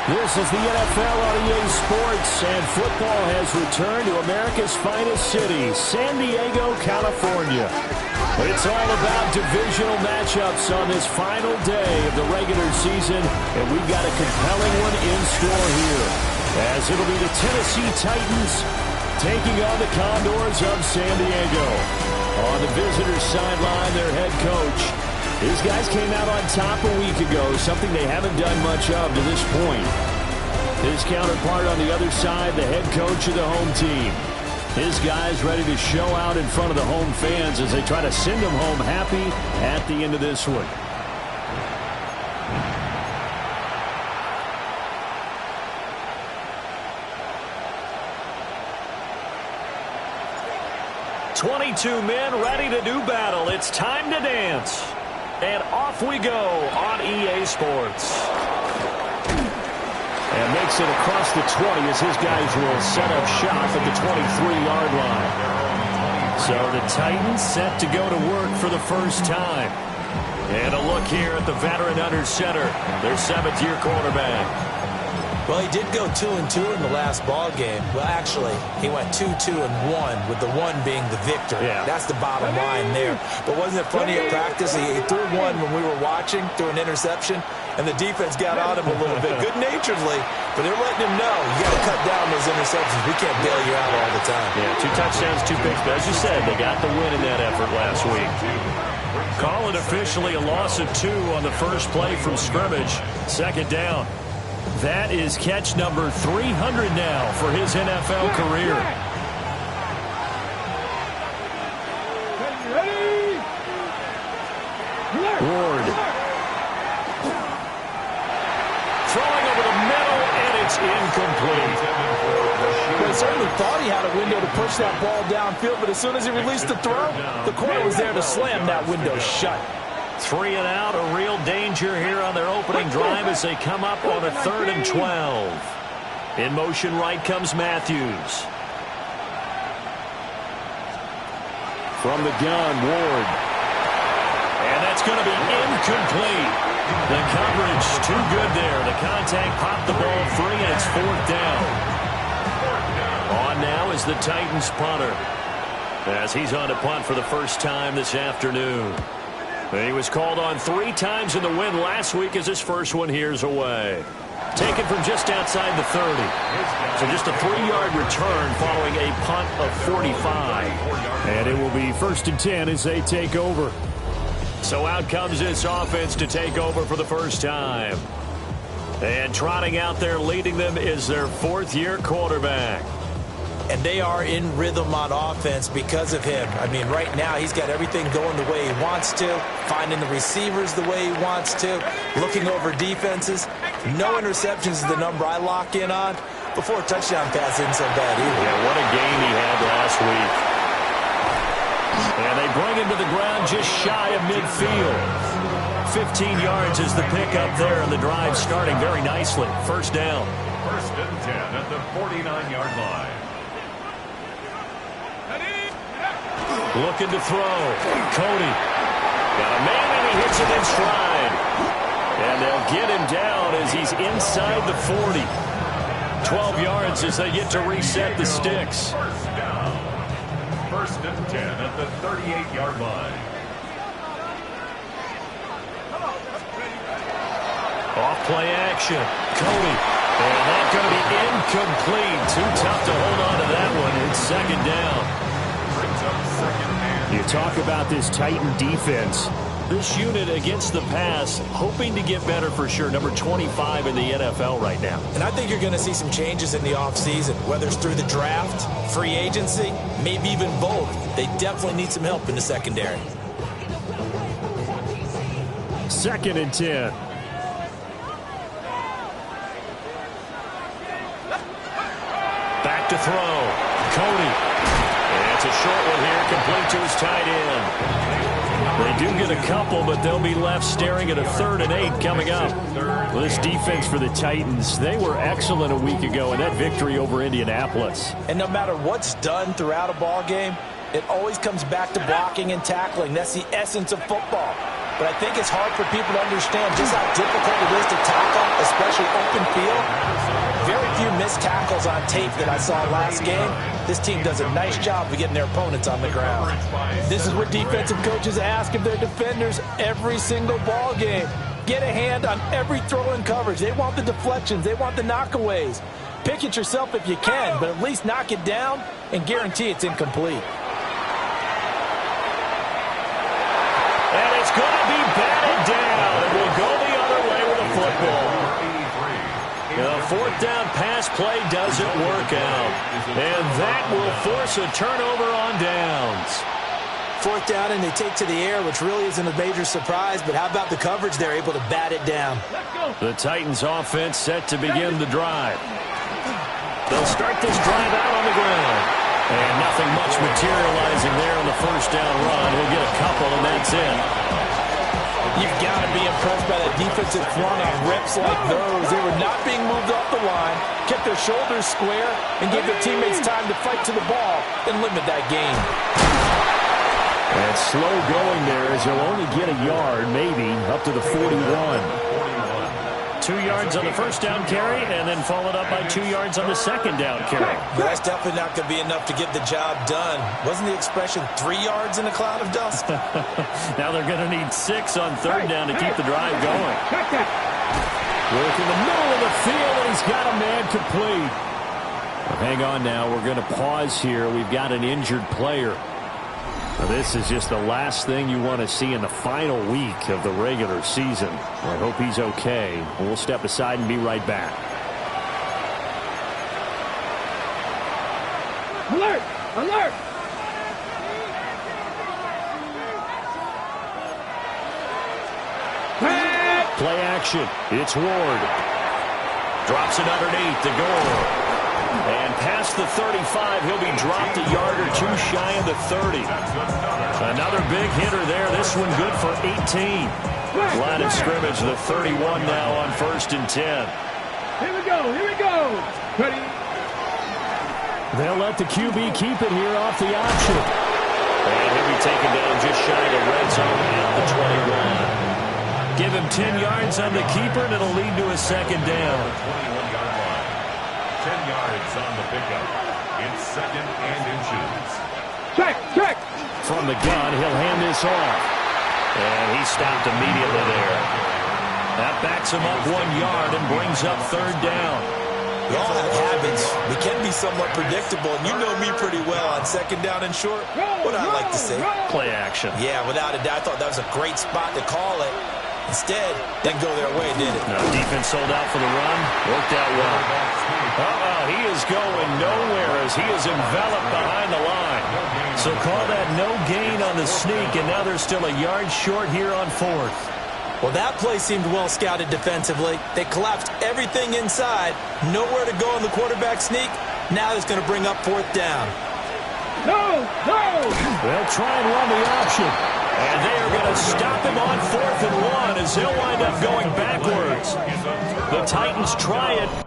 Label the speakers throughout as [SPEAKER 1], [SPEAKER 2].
[SPEAKER 1] This is the NFL on EA Sports, and football has returned to America's finest city, San Diego, California. It's all about divisional matchups on this final day of the regular season, and we've got a compelling one in store here, as it'll be the Tennessee Titans taking on the Condors of San Diego. On the visitors' sideline, their head coach. These guys came out on top a week ago, something they haven't done much of to this point. His counterpart on the other side, the head coach of the home team. His guys ready to show out in front of the home fans as they try to send them home happy at the end of this one. "22 men ready to do battle. It's time to dance." And off we go on EA Sports. And makes it across the 20 as his guys will set up shop at the 23-yard line. So the Titans set to go to work for the first time. And a look here at the veteran under center, their 7th-year quarterback.
[SPEAKER 2] Well, he did go 2-2 in the last ball game. Well, actually, he went 2-2-1, with the 1 being the victory.
[SPEAKER 1] Yeah.
[SPEAKER 2] That's the bottom line there. But wasn't it funny at practice? He threw one when we were watching, threw an interception, and the defense got on him a little bit, good-naturedly. But they're letting him know, you got to cut down those interceptions. We can't bail you out all the time.
[SPEAKER 1] Yeah, 2 touchdowns, 2 picks. But as you said, they got the win in that effort last week. Call it officially a loss of 2 on the first play from scrimmage. 2nd down. That is catch number 300 now for his NFL career. Ward. Throwing over the middle, and it's incomplete.
[SPEAKER 3] Well, he certainly thought he had a window to push that ball downfield, but as soon as he released the throw, the corner was there to slam that window shut.
[SPEAKER 1] 3 and out, a real danger here on their opening drive as they come up on a 3rd and 12. In motion right comes Matthews. From the gun, Ward. And that's going to be incomplete. The coverage too good there. The contact popped the ball free, and it's 4th down. On now is the Titans punter, as he's on to punt for the first time this afternoon. He was called on 3 times in the win last week as his first one here's away. Taken from just outside the 30. So just a 3-yard return following a punt of 45. And it will be 1st and 10 as they take over. So out comes this offense to take over for the first time. And trotting out there leading them is their 4th-year quarterback.
[SPEAKER 2] And they are in rhythm on offense because of him. I mean, right now he's got everything going the way he wants to, finding the receivers the way he wants to, looking over defenses. No interceptions is the number I lock in on. Before a touchdown pass isn't so bad either.
[SPEAKER 1] Yeah, what a game he had last week. And they bring him to the ground just shy of midfield. 15 yards is the pickup there, and the drive starting very nicely. 1st down.
[SPEAKER 4] 1st and 10 at the 49-yard line.
[SPEAKER 1] Looking to throw. Cody. Got a man, and he hits it in stride. And they'll get him down as he's inside the 40. 12 yards as they get to reset the sticks.
[SPEAKER 4] 1st down. 1st and 10 at the 38-yard line.
[SPEAKER 1] Off play action. Cody. And that's going to be incomplete. Too tough to hold on to that one. It's 2nd down.
[SPEAKER 4] Brings up 2nd and
[SPEAKER 1] You talk about this Titan defense. This unit against the pass, hoping to get better for sure. Number 25 in the NFL right now.
[SPEAKER 2] And I think you're going to see some changes in the offseason, whether it's through the draft, free agency, maybe even both. They definitely need some help in the secondary.
[SPEAKER 1] 2nd and 10. Back to throw. Cody. And it's a short one here, complete to his tight end. They do get a couple, but they'll be left staring at a 3rd and 8 coming up. Well, this defense for the Titans, they were excellent a week ago in that victory over Indianapolis.
[SPEAKER 2] And no matter what's done throughout a ball game, it always comes back to blocking and tackling. That's the essence of football. But I think it's hard for people to understand just how difficult it is to tackle, especially open field. Very few missed tackles on tape that I saw last game. This team does a nice job of getting their opponents on the ground.
[SPEAKER 3] This is what defensive coaches ask of their defenders every single ball game. Get a hand on every throw and coverage. They want the deflections. They want the knockaways. Pick it yourself if you can, but at least knock it down and guarantee it's incomplete.
[SPEAKER 1] And it's going to be batted down. It will go the other way with a football. The 4th down pass play doesn't work out. And that will force a turnover on downs.
[SPEAKER 2] 4th down, and they take to the air, which really isn't a major surprise. But how about the coverage? They're able to bat it down.
[SPEAKER 1] The Titans offense set to begin the drive. They'll start this drive out on the ground. And nothing much materializing there on the 1st down run. He'll get a couple, and that's it.
[SPEAKER 3] You've got to be impressed by that defensive front on rips like those. They were not being moved off the line, kept their shoulders square, and gave their teammates time to fight to the ball and limit that gain.
[SPEAKER 1] And slow going there as he'll only get a yard, maybe, up to the 41. 2 yards on the 1st down carry, and then followed up by 2 yards on the 2nd down carry.
[SPEAKER 2] But that's definitely not going to be enough to get the job done. Wasn't the expression 3 yards in a cloud of dust?
[SPEAKER 1] Now they're going to need 6 on 3rd down to keep the drive going. Work in the middle of the field, and he's got a man complete. Well, hang on now. We're going to pause here. We've got an injured player. Now, this is just the last thing you want to see in the final week of the regular season. I hope he's okay. We'll step aside and be right back.
[SPEAKER 5] Alert! Alert!
[SPEAKER 1] Play action. It's Ward. Drops it underneath the goal. And past the 35, he'll be dropped a yard or two shy of the 30. Another big hitter there. This one good for 18. Line of scrimmage, the 31 now on 1st and 10.
[SPEAKER 5] Here we go, here we go. Ready?
[SPEAKER 1] They'll let the QB keep it here off the option. And he'll be taken down just shy of the red zone at the 21. Give him 10 yards on the keeper, and it'll lead to a 2nd down.
[SPEAKER 4] 21-yard line. 10 yards on the pickup. It's 2nd and inches.
[SPEAKER 5] Check, check.
[SPEAKER 1] From the gun, he'll hand this off. And he stopped immediately there. That backs him up 1 yard and brings up 3rd down.
[SPEAKER 2] We all have habits. We can be somewhat predictable, and you know me pretty well on 2nd down and short. What I like to say.
[SPEAKER 1] Play action.
[SPEAKER 2] Yeah, without a doubt, I thought that was a great spot to call it. Instead, didn't go their way, did it?
[SPEAKER 1] No, defense sold out for the run. Worked out well. He is going nowhere as he is enveloped behind the line. So call that no gain on the sneak, and now they're still a yard short here on 4th.
[SPEAKER 2] Well, that play seemed well scouted defensively. They collapsed everything inside. Nowhere to go on the quarterback sneak. Now it's going to bring up 4th down.
[SPEAKER 5] No, no.
[SPEAKER 1] They'll try and run the option. And they are going to stop him on 4th and 1 as he'll wind up going backwards. The Titans try it.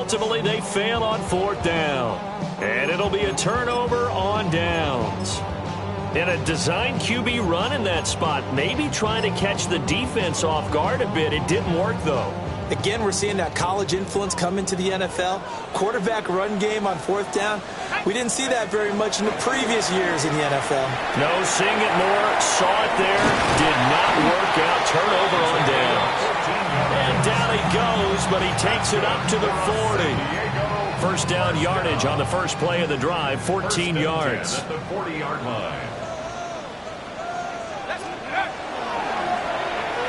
[SPEAKER 1] ultimately they fail on 4th down. And it'll be a turnover on downs. And a design QB run in that spot, maybe trying to catch the defense off guard a bit. It didn't work, though.
[SPEAKER 2] Again, we're seeing that college influence come into the NFL. Quarterback run game on 4th down. We didn't see that very much in the previous years in the NFL.
[SPEAKER 1] No, seeing it more. Saw it there. Did not work out. Turnover on downs. And down he goes, but he takes it up to the 40. First down yardage on the first play of the drive, 14 yards.
[SPEAKER 4] At the 40-yard line.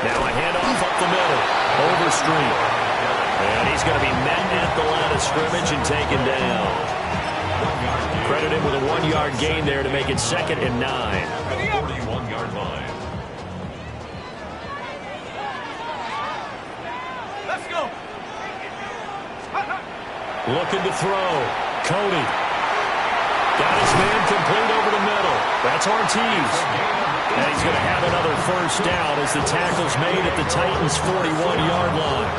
[SPEAKER 1] Now a handoff up the middle. Overstreet. And he's going to be met at the line of scrimmage and taken down. Credit him with a 1-yard gain there to make it 2nd and 9.
[SPEAKER 4] At the 41-yard line.
[SPEAKER 5] Let's go.
[SPEAKER 1] Looking to throw. Cody. Got his man complete over the middle. That's Ortiz. And he's going to have another first down as the tackle's made at the Titans' 41-yard line.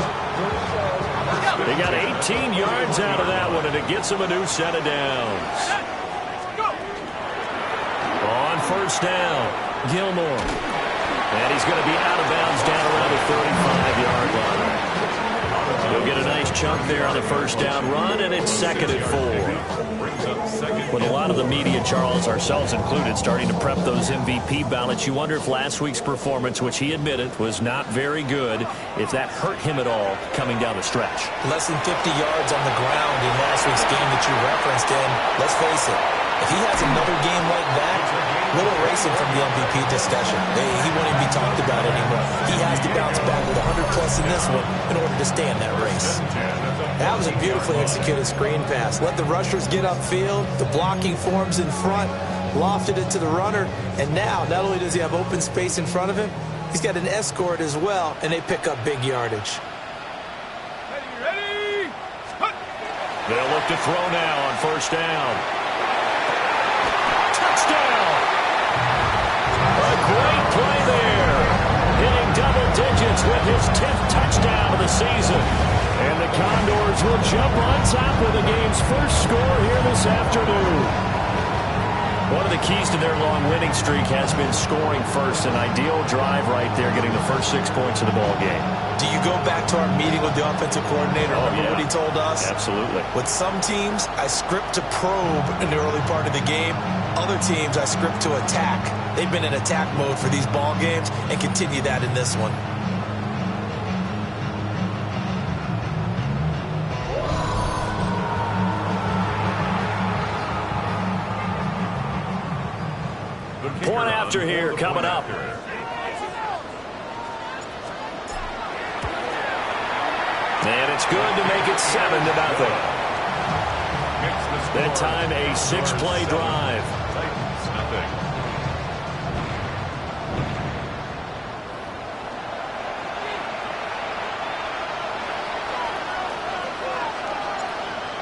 [SPEAKER 1] They got 18 yards out of that one, and it gets them a new set of downs. On first down, Gilmore. And he's going to be out of bounds down around the 35-yard line. He'll get a nice chunk there on the first down run, and it's 2nd and 4. With a lot of the media, Charles, ourselves included, starting to prep those MVP ballots, you wonder if last week's performance, which he admitted was not very good, if that hurt him at all coming down the stretch.
[SPEAKER 2] Less than 50 yards on the ground in last week's game that you referenced, and let's face it, if he has another game like that, we'll erase him from the MVP discussion. He won't even be talked about anymore. He has to bounce back with 100-plus in this one in order to stay in that race. That was a beautifully executed screen pass. Let the rushers get upfield. The blocking forms in front. Lofted it to the runner. And now, not only does he have open space in front of him, he's got an escort as well, and they pick up big yardage.
[SPEAKER 5] Ready?
[SPEAKER 1] They'll look to throw now on first down. Touchdown! A great play there. Hitting double digits with his 10th touchdown of the season. And the Condors will jump on top of the game's first score here this afternoon. One of the keys to their long winning streak has been scoring first. An ideal drive right there, getting the first 6 points of the ball game.
[SPEAKER 2] Do you go back to our meeting with the offensive coordinator? Remember what he told us?
[SPEAKER 1] Absolutely.
[SPEAKER 2] With some teams, I script to probe in the early part of the game. Other teams, I script to attack. They've been in attack mode for these ball games and continue that in this one.
[SPEAKER 1] Point after here coming up. And it's good to make it 7-0. That time a 6-play drive.
[SPEAKER 4] Titans, nothing.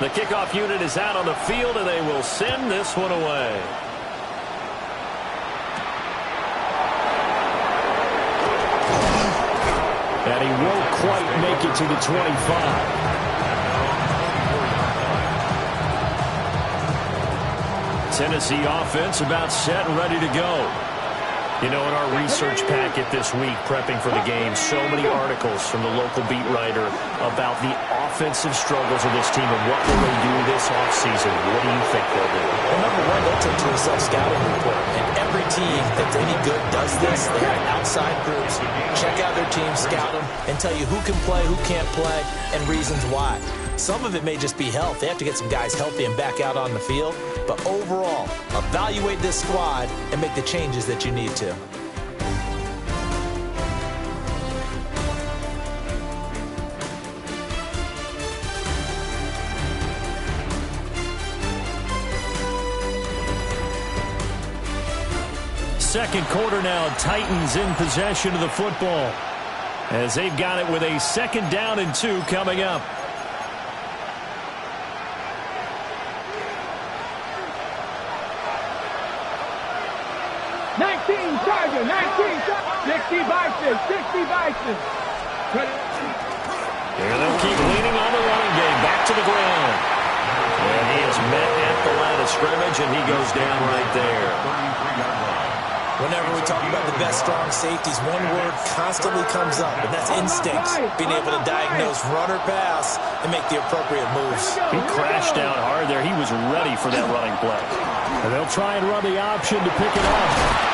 [SPEAKER 1] The kickoff unit is out on the field, and they will send this one away. And he won't quite make it to the 25. Tennessee offense about set and ready to go. You know, in our research packet this week, prepping for the game, so many articles from the local beat writer about the offensive struggles of this team and what will they do this offseason. What do you think they'll do?
[SPEAKER 2] Well, number one, they'll take to a self-scouting report. And every team that's any good does this. They have outside groups. Check out their team, scout them, and tell you who can play, who can't play, and reasons why. Some of it may just be health. They have to get some guys healthy and back out on the field. But overall, evaluate this squad and make the changes that you need to.
[SPEAKER 1] Second quarter now, Titans in possession of the football as they've got it with a 2nd down and 2 coming up.
[SPEAKER 5] Charger, 19, 60 Bison, 60 Bison.
[SPEAKER 1] And they'll keep leaning on the running game. Back to the ground. And he is met at the line of scrimmage, and he goes down right there.
[SPEAKER 2] Whenever we talk about the best strong safeties, one word constantly comes up, and that's instincts. Being able to diagnose run or pass and make the appropriate moves.
[SPEAKER 1] He crashed down hard there. He was ready for that running play. And they'll try and run the option to pick it up.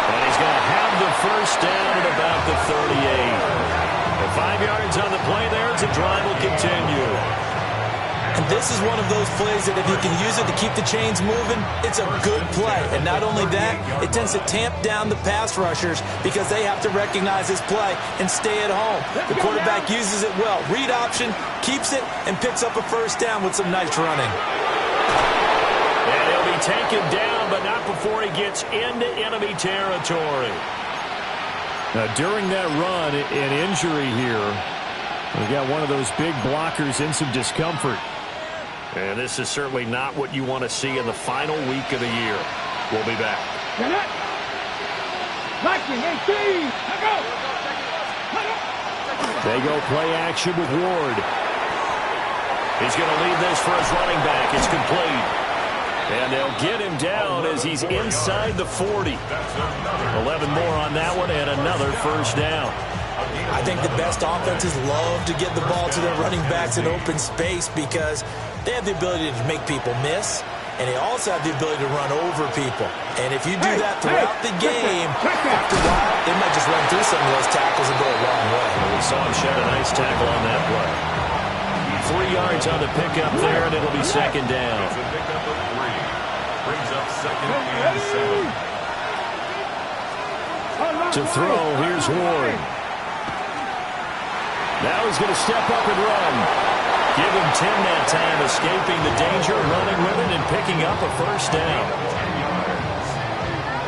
[SPEAKER 1] And he's going to have the first down at about the 38. And 5 yards on the play there as the drive will continue.
[SPEAKER 2] And this is one of those plays that if you can use it to keep the chains moving, it's a good play. And not only that, it tends to tamp down the pass rushers because they have to recognize this play and stay at home. The quarterback uses it well. Read option, keeps it, and picks up a first down with some nice running.
[SPEAKER 1] And he'll be taken down, but not before he gets into enemy territory. Now, during that run, an injury here. We got one of those big blockers in some discomfort. And this is certainly not what you want to see in the final week of the year. We'll be back. They go play action with Ward. He's going to lead this for his running back. It's complete. And they'll get him down as he's inside the 40. 11 more on that one and another first down.
[SPEAKER 2] I think the best offenses love to get the ball to their running backs in open space because they have the ability to make people miss, and they also have the ability to run over people. And if you do that throughout the game, after a while, they might just run through some of those tackles and go a long way.
[SPEAKER 1] We saw him shed a nice tackle on that play. 3 yards on the pickup there, and it'll be second down.
[SPEAKER 4] It's a pickup of 3. Brings up second and 7.
[SPEAKER 1] To throw, here's Ward. Now he's going to step up and run. Give him 10 that time, escaping the danger, running with it, and picking up a first down.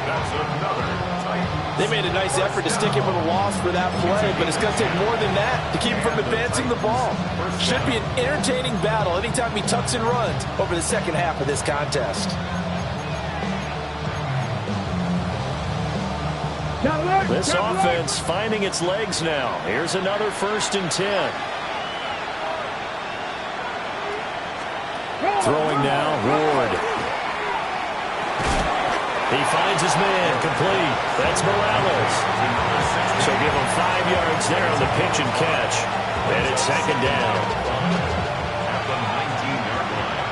[SPEAKER 4] That's another tight.
[SPEAKER 3] They made a nice effort to stick him with a loss for that play, but it's going to take more than that to keep him from advancing the ball. Should be an entertaining battle anytime he tucks and runs over the second half of this contest.
[SPEAKER 1] This offense finding its legs now. Here's another 1st and 10. Throwing now, Ward. He finds his man, complete. That's Morales. So give him 5 yards there on the pitch and catch. And it's second down.
[SPEAKER 4] At the 19-yard line.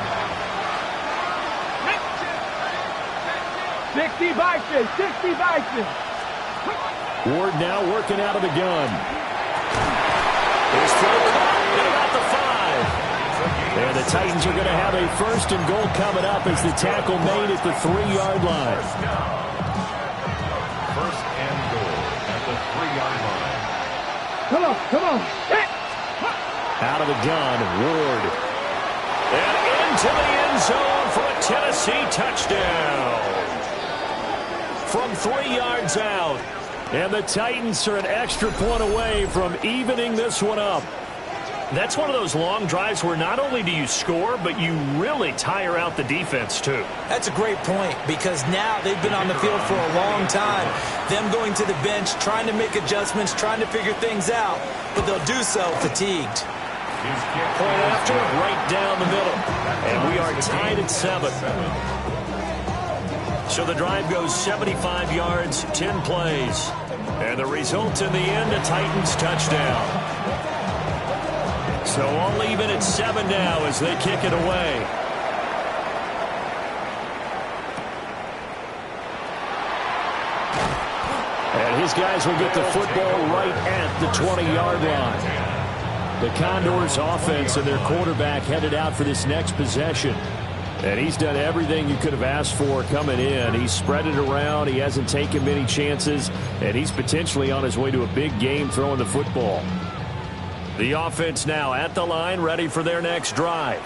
[SPEAKER 5] 60 Bison, 60 Bison.
[SPEAKER 1] Ward now working out of the gun. Here's throw caught at about the 5. And the Titans are going to have a 1st and goal coming up as the tackle made at the 3-yard line.
[SPEAKER 4] 1st and goal at the 3-yard line.
[SPEAKER 5] Come on.
[SPEAKER 1] Out of the gun, Ward. And into the end zone for a Tennessee touchdown. From 3 yards out. And the Titans are an extra point away from evening this one up. That's one of those long drives where not only do you score, but you really tire out the defense, too.
[SPEAKER 2] That's a great point because now they've been on the field for a long time. Them going to the bench, trying to make adjustments, trying to figure things out, but they'll do so fatigued.
[SPEAKER 1] Point after, right down the middle. And we are tied at 7. So the drive goes 75 yards, 10 plays. And the result in the end, a Titans touchdown. So all even at 7 now as they kick it away. And his guys will get the football right at the 20-yard line. The Condors offense and their quarterback headed out for this next possession. And he's done everything you could have asked for coming in. He's spread it around. He hasn't taken many chances. And he's potentially on his way to a big game throwing the football. The offense now at the line, ready for their next drive.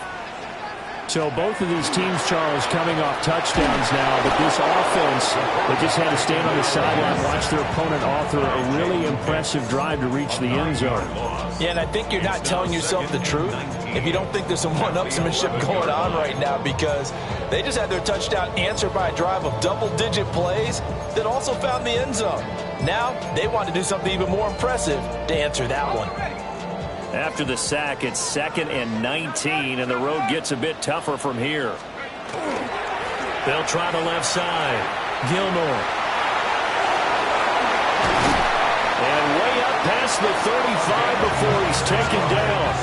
[SPEAKER 1] So both of these teams, Charles, coming off touchdowns now. But this offense, they just had to stand on the sideline, watch their opponent author a really impressive drive to reach the end zone.
[SPEAKER 3] Yeah, and I think you're not telling yourself the truth if you don't think there's some one-upsmanship going on right now because they just had their touchdown answered by a drive of double-digit plays that also found the end zone. Now they want to do something even more impressive to answer that one.
[SPEAKER 1] After the sack, it's 2nd and 19, and the road gets a bit tougher from here. They'll try the left side. Gilmore. And way up past the 35 before he's taken down.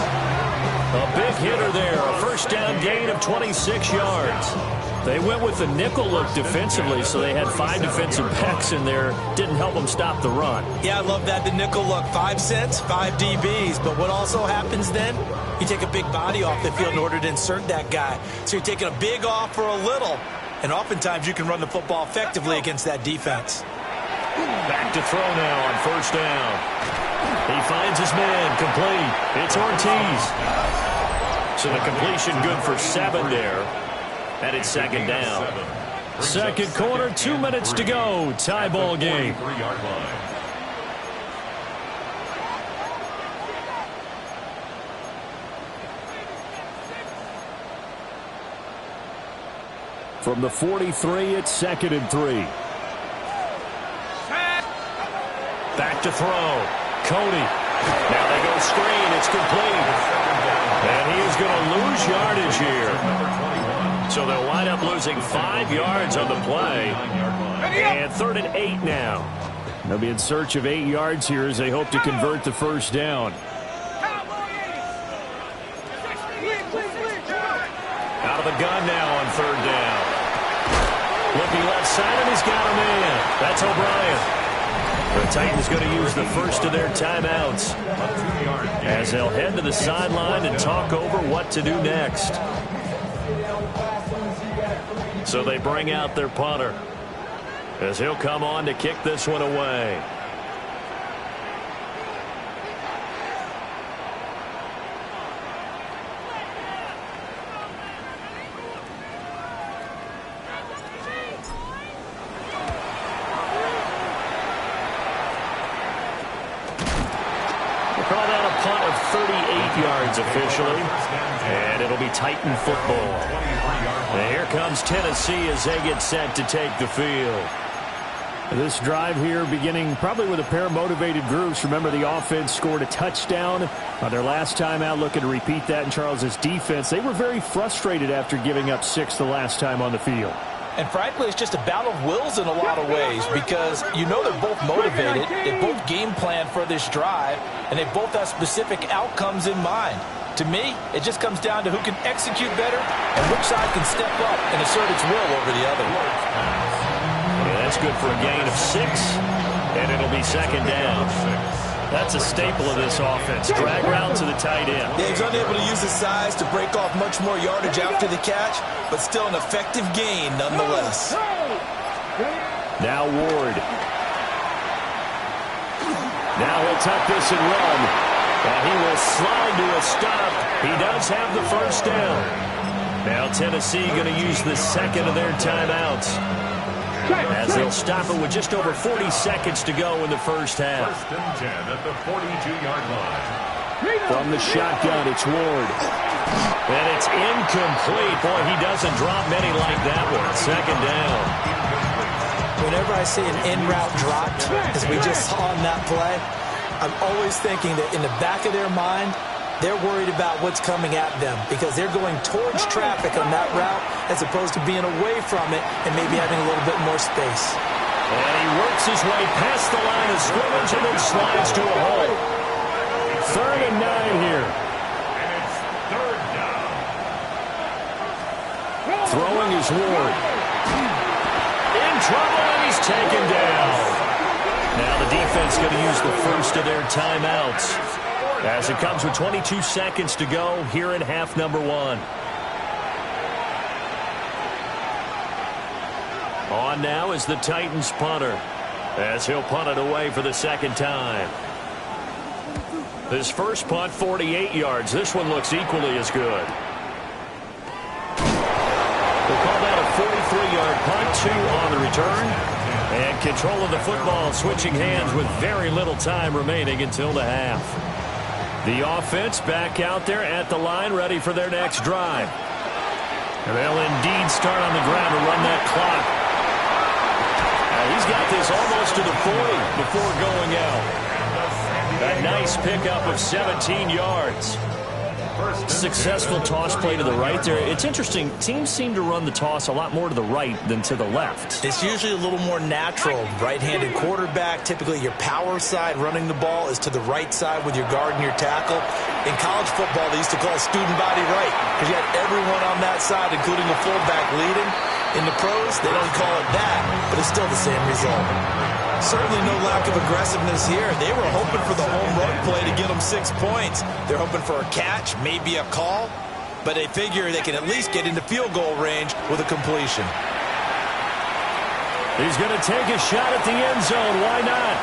[SPEAKER 1] A big hitter there. A first down gain of 26 yards. They went with the nickel look defensively, so they had 5 defensive backs in there. Didn't help them stop the run.
[SPEAKER 2] Yeah, I love that, the nickel look. 5 cents, 5 DBs. But what also happens then? You take a big body off the field in order to insert that guy. So you're taking a big off for a little. And oftentimes you can run the football effectively against that defense.
[SPEAKER 1] Back to throw now on first down. He finds his man, complete. It's Ortiz. So the completion good for 7 there. And it's 2nd down. 2nd quarter, 2 minutes to go. Tie ball game. From the 43, it's 2nd and 3. Back to throw. Cody. Now they go screen. It's complete. And he is going to lose yardage here. So they'll wind up losing 5 yards on the play. And 3rd and 8 now. They'll be in search of 8 yards here as they hope to convert the first down. Out of the gun now on 3rd down. Looking left side, and he's got a man. That's O'Brien. The Titans going to use the first of their timeouts as they'll head to the sideline and talk over what to do next. So they bring out their punter as he'll come on to kick this one away. Call that a punt of 38 yards officially, and it'll be Titan football. And here comes Tennessee as they get set to take the field. This drive here beginning probably with a pair of motivated groups. Remember, the offense scored a touchdown on their last time out, looking to repeat that in Charles's defense. They were very frustrated after giving up 6 the last time on the field.
[SPEAKER 3] And frankly, it's just a battle of wills in a lot of ways because you know they're both motivated. They both game plan for this drive, and they both have specific outcomes in mind. To me, it just comes down to who can execute better and which side can step up and assert its will over the other.
[SPEAKER 1] Yeah, that's good for a gain of 6, and it'll be 2nd down. That's a staple of this offense. Drag route to the tight end.
[SPEAKER 2] Yeah, he's unable to use his size to break off much more yardage after the catch, but still an effective gain nonetheless.
[SPEAKER 1] Now Ward. Now he'll tuck this and run. And he will slide to a stop. He does have the first down. Now Tennessee going to use the 2nd of their timeouts, as they'll stop it with just over 40 seconds to go in the first half.
[SPEAKER 4] 1st and 10 at the 42-yard line.
[SPEAKER 1] From the shotgun, it's Ward. And it's incomplete. Boy, he doesn't drop many like that one. 2nd down.
[SPEAKER 2] Whenever I see an in-route dropped, as we just saw on that play, I'm always thinking that in the back of their mind, they're worried about what's coming at them because they're going towards traffic on that route as opposed to being away from it and maybe having a little bit more space.
[SPEAKER 1] And he works his way past the line of scrimmage and then slides to a hole. 3rd and 9 here.
[SPEAKER 4] And it's 3rd down.
[SPEAKER 1] Throwing is Ward. In trouble, and he's taken down. Now the defense going to use the first of their timeouts, as it comes with 22 seconds to go here in half number 1. On now is the Titans punter, as he'll punt it away for the 2nd time. His first punt, 48 yards. This one looks equally as good. We'll call that a 43-yard punt, 2 on the return. And control of the football switching hands with very little time remaining until the half. The offense back out there at the line, ready for their next drive. And they'll indeed start on the ground to run that clock. He's got this almost to the 40 before going out. A nice pickup of 17 yards. Successful toss play to the right there. It's interesting. Teams seem to run the toss a lot more to the right than to the left.
[SPEAKER 2] It's usually a little more natural. Right-handed quarterback, typically your power side running the ball is to the right side with your guard and your tackle. In college football, they used to call student body right because you had everyone on that side, including the fullback leading. In the pros, they don't call it that, but it's still the same result. Certainly no lack of aggressiveness here. They were hoping for the home run play to get them 6 points. They're hoping for a catch, maybe a call, but they figure they can at least get into field goal range with a completion.
[SPEAKER 1] He's going to take a shot at the end zone. Why not?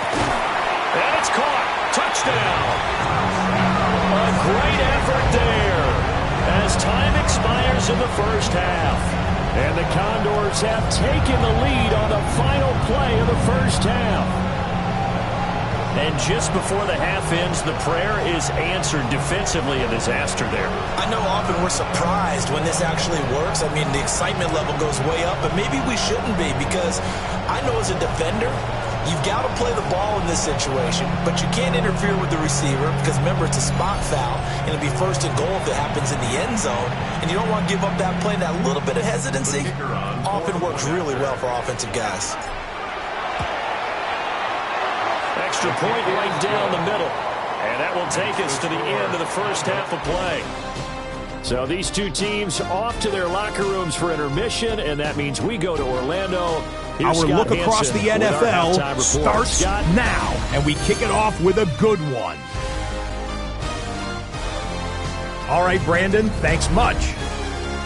[SPEAKER 1] And it's caught. Touchdown. A great effort there as time expires in the first half. And the Condors have taken the lead on the final play of the first half. And just before the half ends, the prayer is answered defensively. A disaster there.
[SPEAKER 2] I know often we're surprised when this actually works. I mean, the excitement level goes way up, but maybe we shouldn't be because I know as a defender, you've got to play the ball in this situation, but you can't interfere with the receiver because, remember, it's a spot foul, and it'll be first and goal if it happens in the end zone, and you don't want to give up that play. That little bit of hesitancy often works really well for offensive guys.
[SPEAKER 1] Extra point right down the middle, and that will take us to the end of the first half of play. So these two teams off to their locker rooms for intermission, and that means we go to Orlando. Here's
[SPEAKER 6] Our
[SPEAKER 1] Scott
[SPEAKER 6] look across the
[SPEAKER 1] Hansen with our
[SPEAKER 6] NFL
[SPEAKER 1] halftime report.
[SPEAKER 6] starts
[SPEAKER 1] Scott?
[SPEAKER 6] now, and we kick it off with a good one. All right, Brandon, thanks much.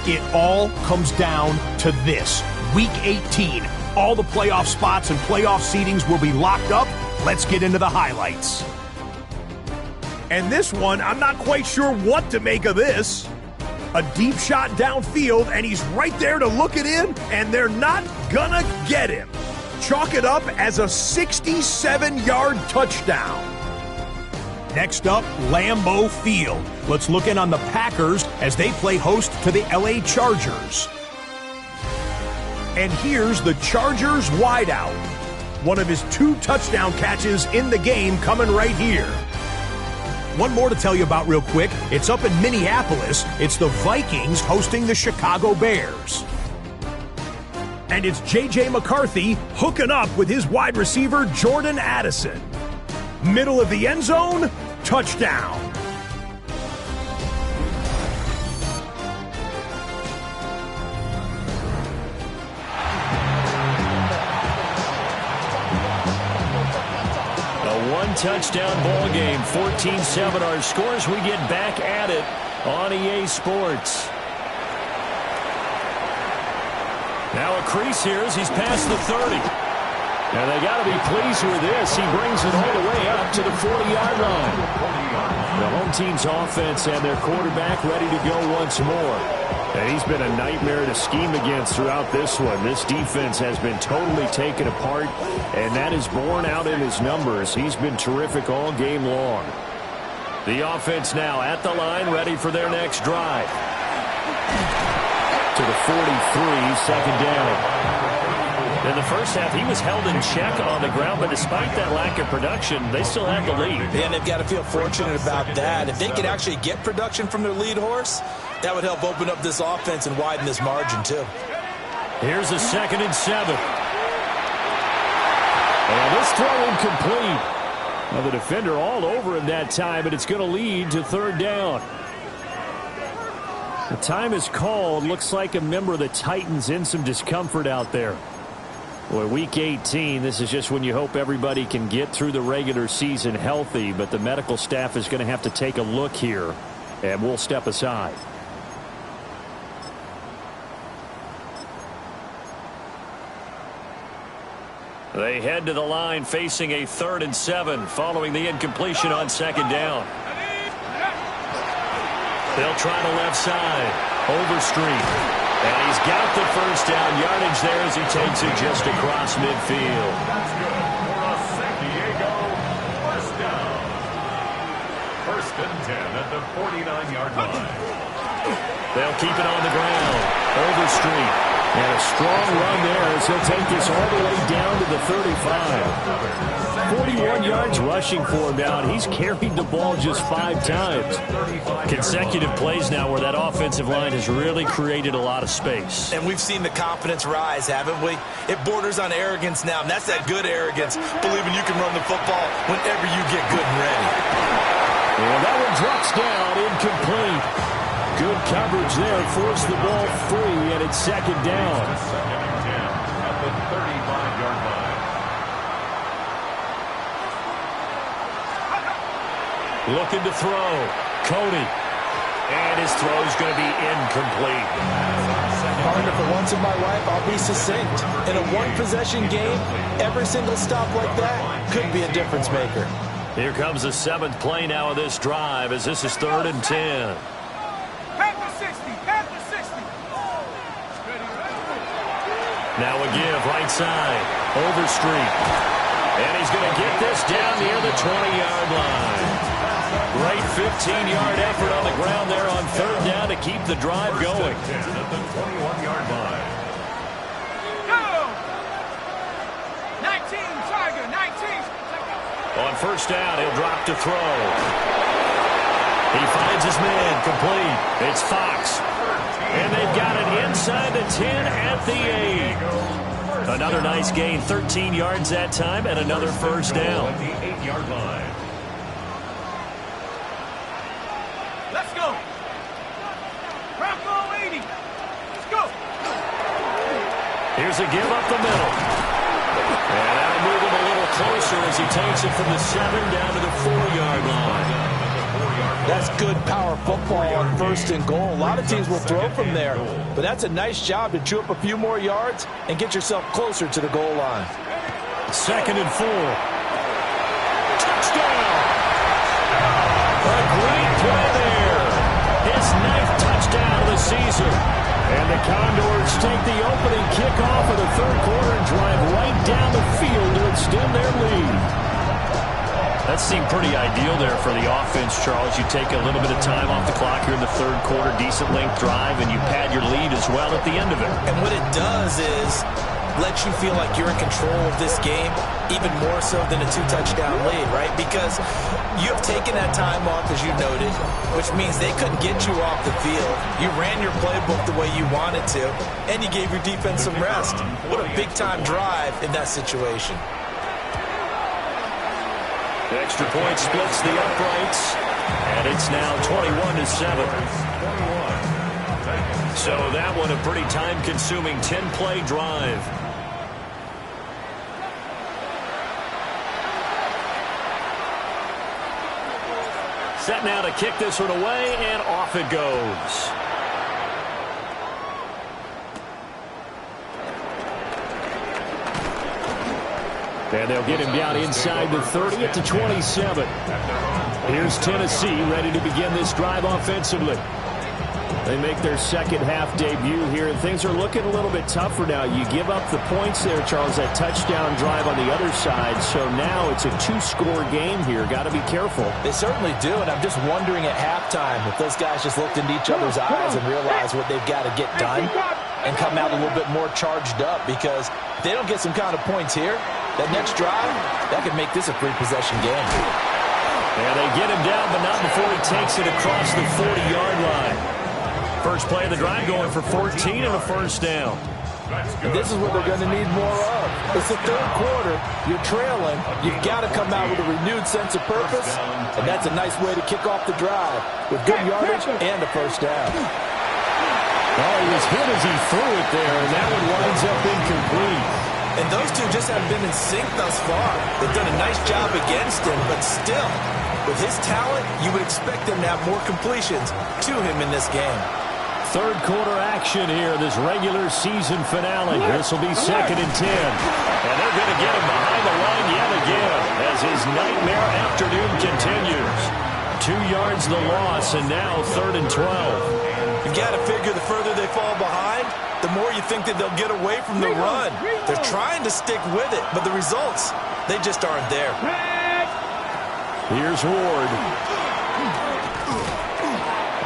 [SPEAKER 6] It all comes down to this. Week 18, all the playoff spots and playoff seedings will be locked up. Let's get into the highlights. And this one, I'm not quite sure what to make of this. A deep shot downfield, and he's right there to look it in, and they're not gonna get him. Chalk it up as a 67-yard touchdown. Next up, Lambeau Field. Let's look in on the Packers as they play host to the LA Chargers. And here's the Chargers wideout. One of his 2 touchdown catches in the game coming right here. One more to tell you about real quick. It's up in Minneapolis. It's the Vikings hosting the Chicago Bears. And it's J.J. McCarthy hooking up with his wide receiver, Jordan Addison. Middle of the end zone, touchdown.
[SPEAKER 1] Touchdown ball game, 14-7 our scores. We get back at it on EA Sports. Now a crease here as he's past the 30. And they got to be pleased with this. He brings it all the way up to the 40-yard line. The home team's offense and their quarterback ready to go once more. And he's been a nightmare to scheme against throughout this one. This defense has been totally taken apart, and that is borne out in his numbers. He's been terrific all game long. The offense now at the line, ready for their next drive. To the 43, second down. In the first half, he was held in check on the ground, but despite that lack of production, they still had the lead.
[SPEAKER 2] And they've got to feel fortunate about that. If they could actually get production from their lead horse, that would help open up this offense and widen this margin, too.
[SPEAKER 1] Here's a 2nd and 7. And this throw incomplete. Well, the defender all over him that time, but it's going to lead to 3rd down. The time is called. Looks like a member of the Titans in some discomfort out there. Boy, Week 18, this is just when you hope everybody can get through the regular season healthy, but the medical staff is going to have to take a look here, and we'll step aside. They head to the line facing a 3rd and 7 following the incompletion on 2nd down. They'll try the left side. Overstreet. And he's got the first down yardage there as he takes it just across midfield.
[SPEAKER 4] That's good for a San Diego first down. 1st and 10 at the 49-yard line.
[SPEAKER 1] They'll keep it on the ground. Overstreet. And a strong run there as he'll take this all the way down to the 35. 41 yards rushing for him now, and he's carried the ball just 5 times. Consecutive plays now where that offensive line has really created a lot of space.
[SPEAKER 2] And we've seen the confidence rise, haven't we? It borders on arrogance now, and that's that good arrogance, believing you can run the football whenever you get good and ready.
[SPEAKER 1] And that one drops down, incomplete. Good coverage there, forced the ball free, and it's second down.
[SPEAKER 4] Second and 10 at the 35-yard line.
[SPEAKER 1] Looking to throw. Cody. And his throw's going to be incomplete.
[SPEAKER 3] Partner, for once in my life, I'll be succinct. In a one-possession game, every single stop like that could be a difference maker.
[SPEAKER 1] Here comes the 7th play now of this drive as this is 3rd and 10. Now a give, right side, Overstreet. And he's going to get this down near the 20-yard line. Great 15-yard effort on the ground there on 3rd down to keep the drive going.
[SPEAKER 4] At the 21-yard line.
[SPEAKER 5] Go! 19, Tiger, 19.
[SPEAKER 1] On 1st down, he'll drop to throw. He finds his man, complete. It's Fox. And they've got it inside the 10 at the 8. Another nice gain, 13 yards that time, and another 1st down.
[SPEAKER 4] At the 8-yard line.
[SPEAKER 5] Let's go. Bronco 80. Let's go.
[SPEAKER 1] Here's a give up the middle. And that'll move him a little closer as he takes it from the 7 down to the 4-yard line.
[SPEAKER 3] That's good power football on 1st and goal. A lot of teams will throw from there, but that's a nice job to chew up a few more yards and get yourself closer to the goal line.
[SPEAKER 1] 2nd and 4. Touchdown! A great play there. His 9th touchdown of the season. And the Condors take the opening kickoff of the 3rd quarter and drive right down the field to extend their lead. That seemed pretty ideal there for the offense, Charles. You take a little bit of time off the clock here in the 3rd quarter, decent length drive, and you pad your lead as well at the end of it.
[SPEAKER 2] And what it does is let you feel like you're in control of this game, even more so than a 2-touchdown lead, right? Because you have taken that time off, as you noted, which means they couldn't get you off the field. You ran your playbook the way you wanted to, and you gave your defense some rest. What a big-time drive in that situation.
[SPEAKER 1] The extra point splits the uprights, and it's now 21-7. So that one a pretty time-consuming 10-play drive. Set now to kick this one away, and off it goes. And they'll get him down inside the 30 at the 27. Here's Tennessee ready to begin this drive offensively. They make their second half debut here, and things are looking a little bit tougher now. You give up the points there, Charles, that touchdown drive on the other side. So now it's a 2-score game here. Got to be careful.
[SPEAKER 3] They certainly do, and I'm just wondering at halftime if those guys just looked into each other's eyes and realized what they've got to get done and come out a little bit more charged up, because if they don't get some kind of points here, that next drive, that could make this a free-possession game.
[SPEAKER 1] And they get him down, but not before he takes it across the 40-yard line. First play of the drive going for 14 and a 1st down.
[SPEAKER 3] And this is what they're going to need more of. It's the 3rd quarter. You're trailing. You've got to come out with a renewed sense of purpose, and that's a nice way to kick off the drive with good yardage and a 1st down.
[SPEAKER 1] Oh, he was hit as he threw it there, and that one winds up incomplete.
[SPEAKER 2] And those two just haven't been in sync thus far. They've done a nice job against him, but still, with his talent, you would expect them to have more completions to him in this game.
[SPEAKER 1] 3rd quarter action here, this regular season finale. This will be 2nd and 10. And they're going to get him behind the line yet again as his nightmare afternoon continues. 2 yards the loss, and now 3rd and 12.
[SPEAKER 2] You've got to figure the further they fall behind, the more you think that they'll get away from the run. They're trying to stick with it, but the results, they just aren't there.
[SPEAKER 1] Here's Ward.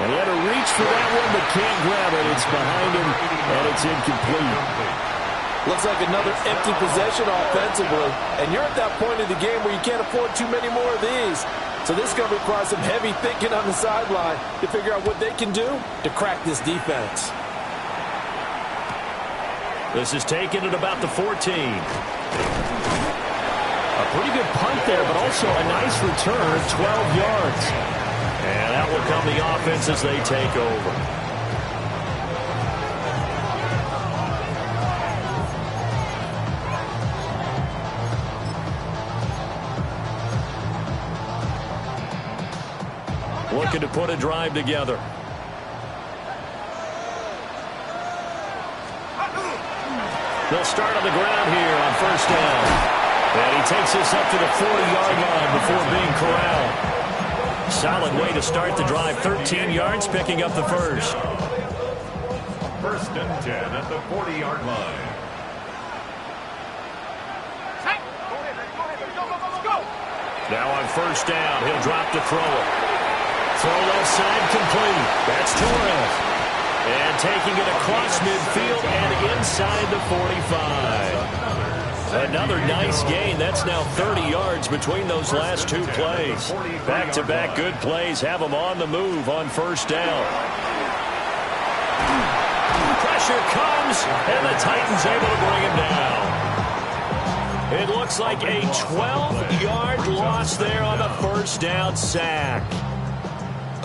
[SPEAKER 1] And he had to reach for that one, but can't grab it. It's behind him, and it's incomplete.
[SPEAKER 3] Looks like another empty possession offensively. And you're at that point in the game where you can't afford too many more of these. So this is going to require some heavy thinking on the sideline to figure out what they can do to crack this defense.
[SPEAKER 1] This is taken at about the 14. A pretty good punt there, but also a nice return of 12 yards. And that will come the offense as they take over. Looking to put a drive together. They'll start on the ground here on first down. And he takes this up to the 40-yard line before being corralled. Solid way to start the drive. 13 yards, picking up the first.
[SPEAKER 4] First and 10 at the 40-yard line.
[SPEAKER 1] Now on first down, he'll drop to throw it. Throw left side complete. That's Torres. And taking it across midfield and inside the 45. Another nice gain. That's now 30 yards between those last two plays. Back-to-back good plays have them on the move on first down. Pressure comes, and the Titans able to bring him down. It looks like a 12-yard loss there on the first down sack.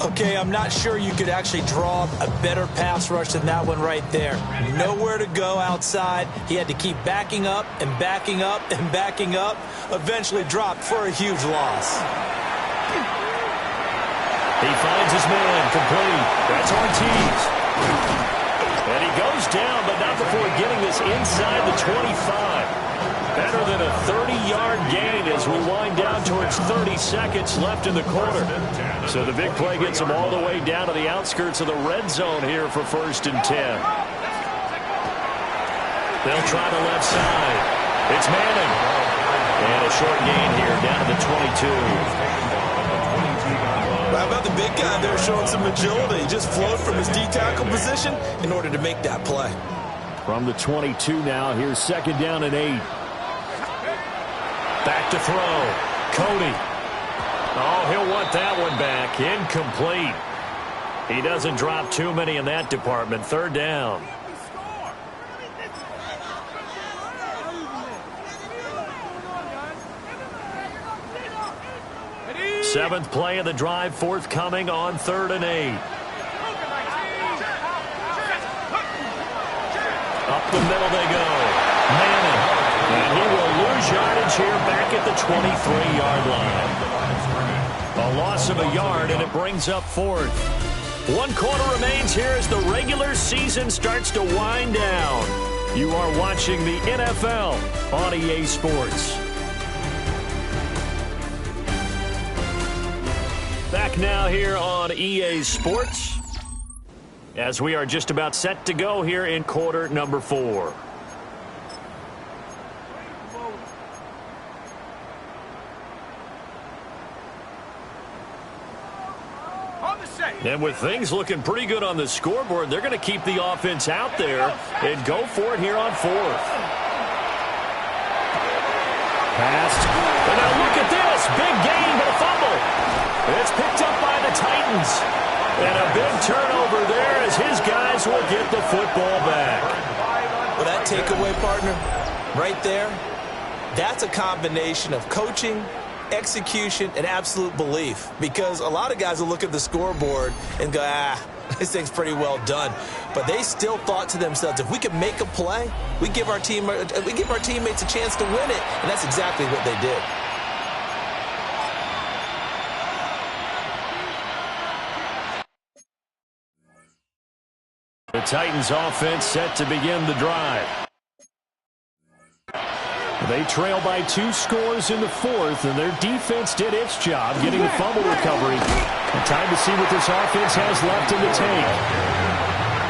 [SPEAKER 2] Okay, I'm not sure you could actually draw a better pass rush than that one right there. Nowhere to go outside. He had to keep backing up and backing up and backing up. Eventually dropped for a huge loss.
[SPEAKER 1] He finds his man complete. That's Ortiz. And he goes down, but not before getting this inside the 25. Better than a 30-yard gain as we wind down towards 30 seconds left in the quarter. So the big play gets him all the way down to the outskirts of the red zone here for first and 10. They'll try the left side. It's Madden. And a short gain here down to the 22.
[SPEAKER 3] How about the big guy there showing some agility? He just flowed from his D-tackle position in order to make that play.
[SPEAKER 1] From the 22 now, here's second down and 8. Back to throw. Cody. Oh, he'll want that one back. Incomplete. He doesn't drop too many in that department. Third down. Seventh play of the drive, forthcoming on 3rd and 8. Up the middle they go. Madden. And he will lose yardage here back at the 23-yard line. A loss of a yard, and it brings up 4th. 1 quarter remains here as the regular season starts to wind down. You are watching the NFL on EA Sports. Back now here on EA Sports as we are just about set to go here in quarter number 4. And with things looking pretty good on the scoreboard, they're going to keep the offense out there and go for it here on 4th. Passed. And now look at this. Big gain, but a fumble. It's picked up by the Titans. And a big turnover there as his guys will get the football back.
[SPEAKER 2] Well, that takeaway, partner, right there, that's a combination of coaching, execution, and absolute belief. Because a lot of guys will look at the scoreboard and go, this thing's pretty well done. But they still thought to themselves, if we can make a play, we give our teammates a chance to win it. And that's exactly what they did.
[SPEAKER 1] The Titans offense set to begin the drive. They trail by 2 scores in the 4th, and their defense did its job getting the fumble recovery. And time to see what this offense has left in the tank.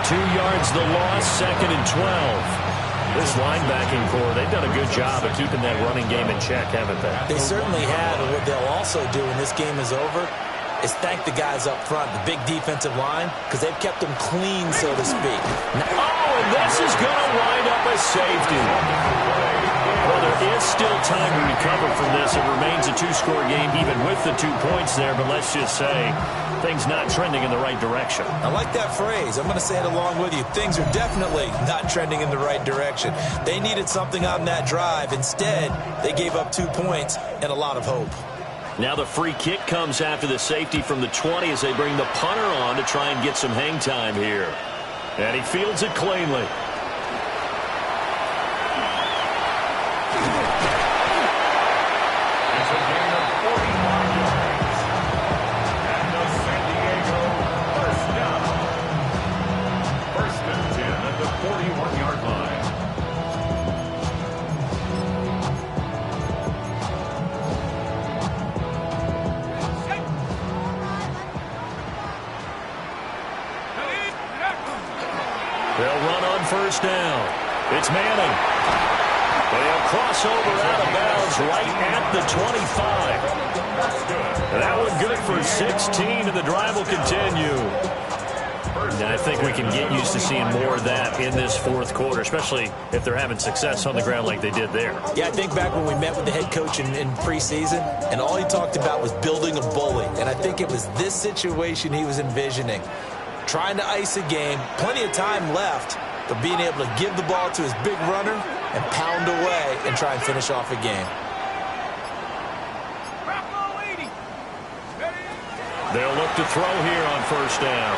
[SPEAKER 1] 2 yards the loss, 2nd and 12. This linebacking core, they've done a good job of keeping that running game in check, haven't they?
[SPEAKER 2] They certainly have, and what they'll also do when this game is over, is thank the guys up front, the big defensive line, because they've kept them clean, so to speak.
[SPEAKER 1] And this is going to wind up a safety. Well, there is still time to recover from this. It remains a two-score game even with the 2 points there, but let's just say things not trending in the right direction.
[SPEAKER 2] I like that phrase. I'm going to say it along with you. Things are definitely not trending in the right direction. They needed something on that drive. Instead, they gave up 2 points and a lot of hope.
[SPEAKER 1] Now the free kick comes after the safety from the 20 as they bring the punter on to try and get some hang time here. And he fields it cleanly.
[SPEAKER 4] It's a gain of 41 yards. And the San Diego first down. 1st and 10 at the 41-yard line.
[SPEAKER 1] They'll run on 1st down. It's Manning. They'll cross over out of bounds right at the 25. That one good for 16, and the drive will continue. And I think we can get used to seeing more of that in this 4th quarter, especially if they're having success on the ground like they did there.
[SPEAKER 2] Yeah, I think back when we met with the head coach in preseason, and all he talked about was building a bully. And I think it was this situation he was envisioning. Trying to ice a game, plenty of time left, but being able to give the ball to his big runner and pound away and try and finish off a game.
[SPEAKER 1] They'll look to throw here on 1st down.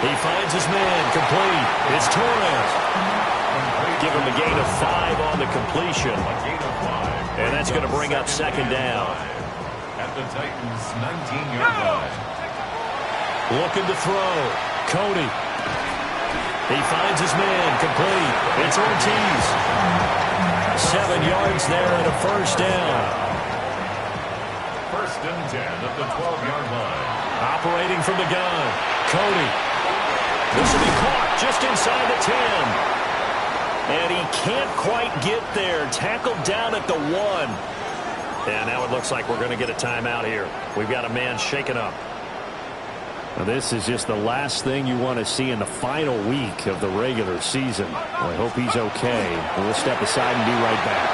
[SPEAKER 1] He finds his man, complete. It's Torres. Give him a gain of 5 on the completion. And that's going to bring up 2nd down.
[SPEAKER 4] At the Titans' 19-yard line.
[SPEAKER 1] Looking to throw. Cody. He finds his man, complete. It's Ortiz. 7 yards there and a 1st down.
[SPEAKER 4] 1st and 10 at the 12-yard line.
[SPEAKER 1] Operating from the gun. Cody. This will be caught just inside the 10. And he can't quite get there. Tackled down at the 1. And now it looks like we're going to get a timeout here. We've got a man shaken up. Now this is just the last thing you want to see in the final week of the regular season. Well, I hope he's okay. We'll step aside and be right back.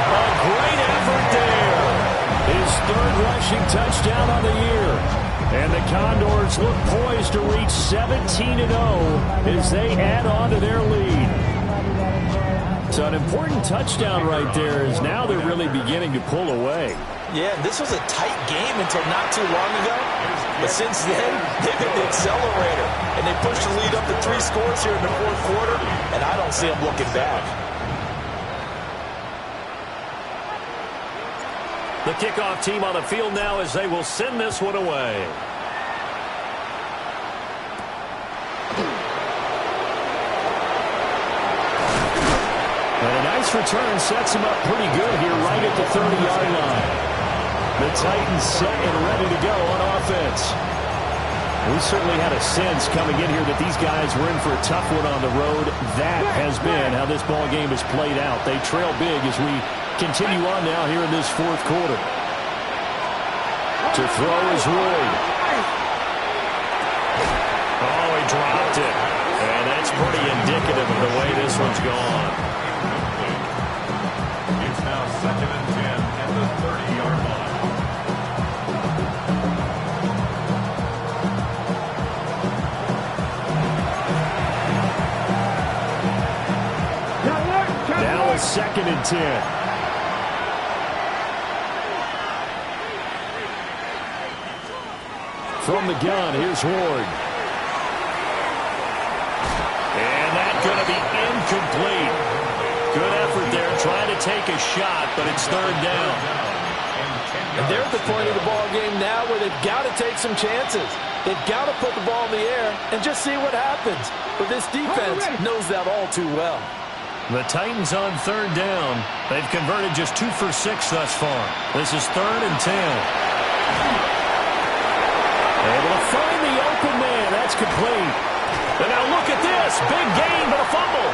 [SPEAKER 1] A great effort there. His 3rd rushing touchdown on the year. And the Condors look poised to reach 17-0 as they add on to their lead. So an important touchdown right there is now they're really beginning to pull away.
[SPEAKER 2] Yeah, this was a tight game until not too long ago. But since then, they've hit the accelerator. And they pushed the lead up to 3 scores here in the 4th quarter. And I don't see them looking back.
[SPEAKER 1] The kickoff team on the field now as they will send this one away. And a nice return sets him up pretty good here right at the 30-yard line. The Titans set and ready to go on offense. We certainly had a sense coming in here that these guys were in for a tough one on the road. That has been how this ball game has played out. They trail big as we continue on now here in this 4th quarter. To throw is Wood. Oh, he dropped it. And that's pretty indicative of the way this one's gone.
[SPEAKER 4] It's now 2nd and 10 at the 30-yard line.
[SPEAKER 1] Now a 2nd and 10. From the gun, here's Ward. And that's going to be incomplete. Good effort there, trying to take a shot, but it's 3rd down.
[SPEAKER 3] And they're at the point of the ball game now where they've got to take some chances. They've got to put the ball in the air and just see what happens. But this defense knows that all too well.
[SPEAKER 1] The Titans on 3rd down. They've converted just 2 for 6 thus far. This is 3rd and 10. Able to find the open man. That's complete. And now look at this. Big gain, but a fumble.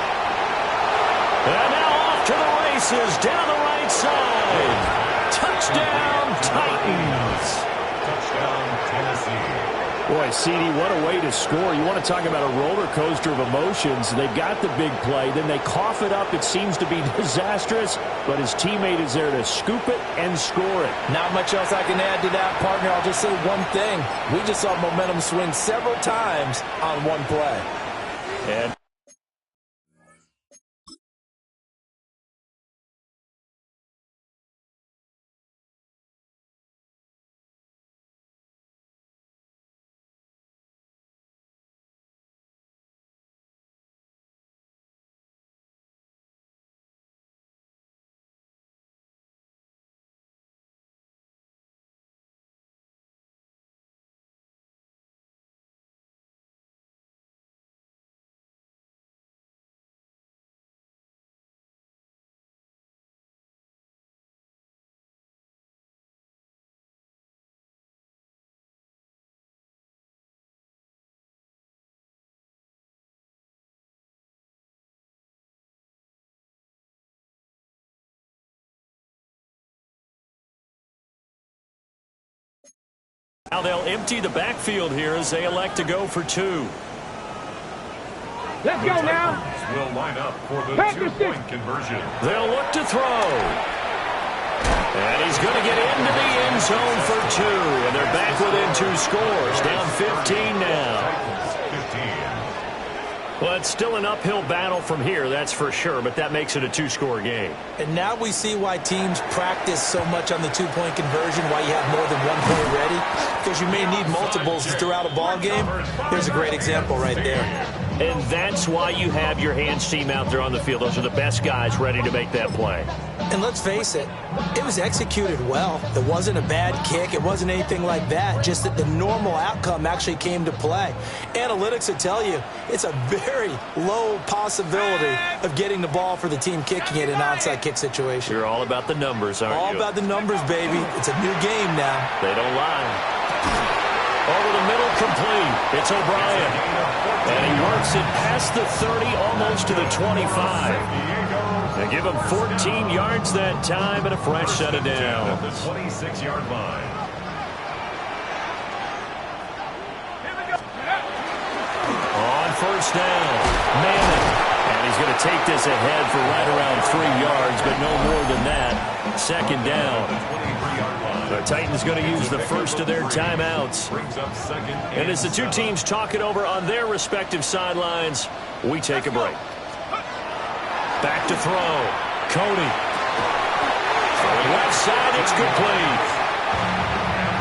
[SPEAKER 1] And now off to the races down the right side. Touchdown, Titans.
[SPEAKER 4] Touchdown, Tennessee.
[SPEAKER 1] Boy, CD, what a way to score. You want to talk about a roller coaster of emotions. They've got the big play, then they cough it up. It seems to be disastrous, but his teammate is there to scoop it and score it.
[SPEAKER 3] Not much else I can add to that, partner. I'll just say one thing. We just saw momentum swing several times on one play.
[SPEAKER 1] And now they'll empty the backfield here as they elect to go for two.
[SPEAKER 5] Let's go now.
[SPEAKER 4] Will line up for the
[SPEAKER 5] Packers
[SPEAKER 4] two-point conversion.
[SPEAKER 1] They'll look to throw. And he's going to get into the end zone for two. And they're back within two scores. Down 15 now.
[SPEAKER 4] 15.
[SPEAKER 1] Well, it's still an uphill battle from here, that's for sure, but that makes it a two-score game.
[SPEAKER 2] And now we see why teams practice so much on the two-point conversion, why you have more than one play ready, because you may need multiples throughout a ball game. Here's a great example right there.
[SPEAKER 1] And that's why you have your hands team out there on the field. Those are the best guys ready to make that play.
[SPEAKER 2] And let's face it, it was executed well. It wasn't a bad kick. It wasn't anything like that. Just that the normal outcome actually came to play. Analytics will tell you it's a very low possibility of getting the ball for the team kicking it in an onside kick situation.
[SPEAKER 1] You're all about the numbers, aren't you?
[SPEAKER 2] All about the numbers, baby. It's a new game now.
[SPEAKER 1] They don't lie. Over the middle, complete. It's O'Brien. And he works it past the 30, almost to the 25. They give him 14 yards that time and a fresh set of down.
[SPEAKER 4] At the 26-yard line.
[SPEAKER 1] On first down, Madden. And he's going to take this ahead for right around 3 yards, but no more than that. Second down. The Titans going to use the first of their timeouts. And as the two teams talk it over on their respective sidelines, we take a break. Back to throw. Cody. Left side, it's complete.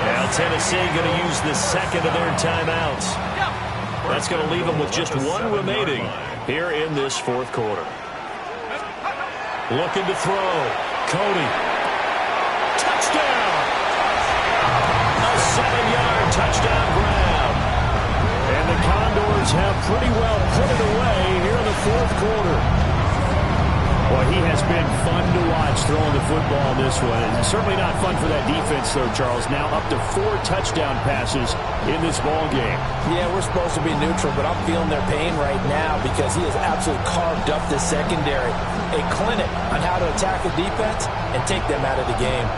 [SPEAKER 1] Now Tennessee going to use the second of their timeouts. That's going to leave them with just one remaining here in this fourth quarter. Looking to throw. Cody. Touchdown! A 7-yard touchdown grab. And the Condors have pretty well put it away here in the fourth quarter. Boy, he has been fun to watch throwing the football this one. And certainly not fun for that defense, though, Charles. Now up to 4 touchdown passes in this ball game.
[SPEAKER 3] Yeah, we're supposed to be neutral, but I'm feeling their pain right now because he has absolutely carved up this secondary. A clinic on how to attack the defense and take them out of the game.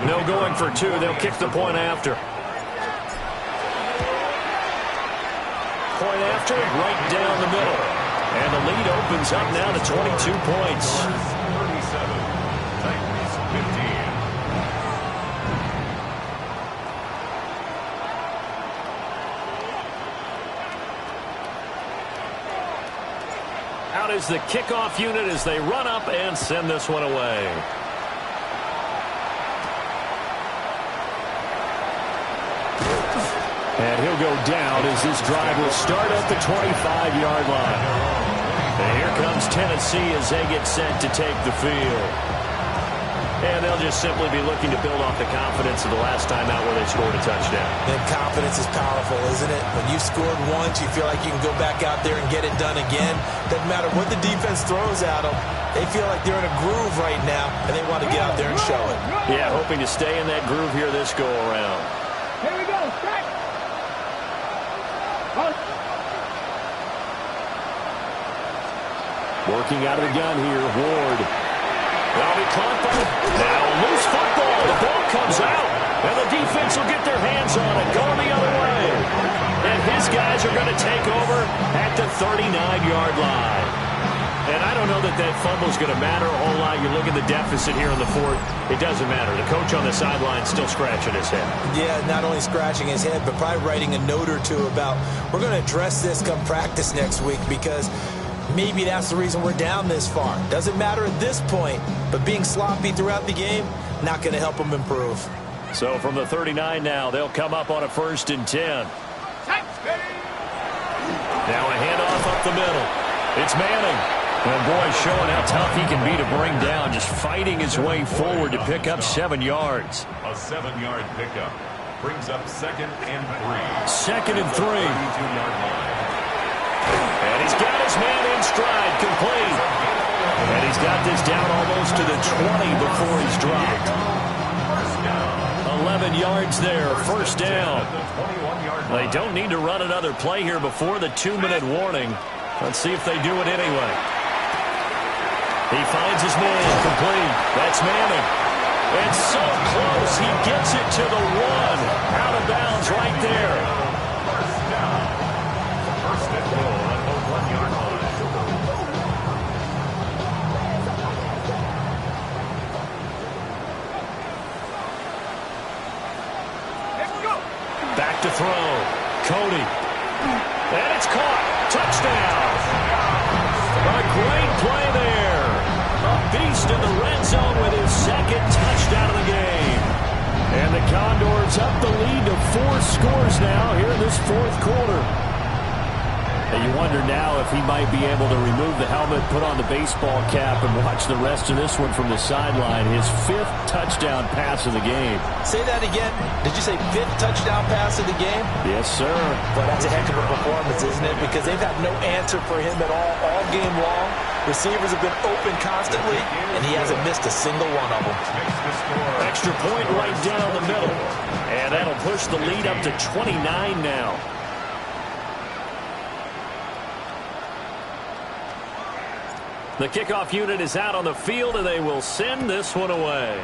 [SPEAKER 1] No going for two. They'll kick the point after. Point after, right down the middle. And the lead opens up now to 22 points.
[SPEAKER 4] 37. Titans 15.
[SPEAKER 1] Out is the kickoff unit as they run up and send this one away. And he'll go down as this drive will start at the 25-yard line. And here comes Tennessee as they get set to take the field. And they'll just simply be looking to build off the confidence of the last time out where they scored a touchdown.
[SPEAKER 2] And confidence is powerful, isn't it? When you scored once, you feel like you can go back out there and get it done again. Doesn't matter what the defense throws at them. They feel like they're in a groove right now, and they want to get out there and show it.
[SPEAKER 1] Yeah, hoping to stay in that groove here this go-around.
[SPEAKER 5] Here we go. Strike.
[SPEAKER 1] Working out of the gun here, Ward. That'll be caught by now loose football. The ball comes out, and the defense will get their hands on it, going the other way. And his guys are going to take over at the 39-yard line. And I don't know that that fumble is going to matter a whole lot. You look at the deficit here in the fourth, it doesn't matter. The coach on the sideline still scratching his head. Yeah, not only scratching his head, but probably writing a note or two about, we're going to address this come practice next week, because maybe that's the reason we're down this far. Doesn't matter at this point, but being sloppy throughout the game, not going to help them improve. So from the 39 now, they'll come up on a 1st and 10. Now a handoff up the middle. It's Manning. And boy, showing how tough he can be to bring down, just fighting his way forward to pick up 7 yards.
[SPEAKER 4] A 7-yard pickup brings up 2nd and 3.
[SPEAKER 1] 2nd and 3.
[SPEAKER 4] 32-yard line.
[SPEAKER 1] And he's got his man in stride, complete. And he's got this down almost to the 20 before he's dropped. 11 yards there, 1st down. They don't need to run another play here before the 2-minute warning. Let's see if they do it anyway. He finds his man, complete. That's Manning. And so close, he gets it to the 1. Out of bounds right there.
[SPEAKER 4] First and goal at the 1-yard line.
[SPEAKER 1] Back to throw. Cody. And it's caught. Touchdown. A great play there. A beast in the red zone with his 2nd touchdown of the game. And the Condors up the lead to 4 scores now here in this 4th quarter. And you wonder now if he might be able to remove the helmet, put on the baseball cap, and watch the rest of this one from the sideline. His 5th touchdown pass of the game.
[SPEAKER 2] Say that again. Did you say 5th touchdown pass of the game?
[SPEAKER 1] Yes, sir.
[SPEAKER 2] Well, that's a heck of a performance, isn't it? Because they've had no answer for him at all game long. Receivers have been open constantly, and he hasn't missed a single one of them.
[SPEAKER 1] Extra point right down the middle. And that'll push the lead up to 29 now. The kickoff unit is out on the field, and they will send this one away.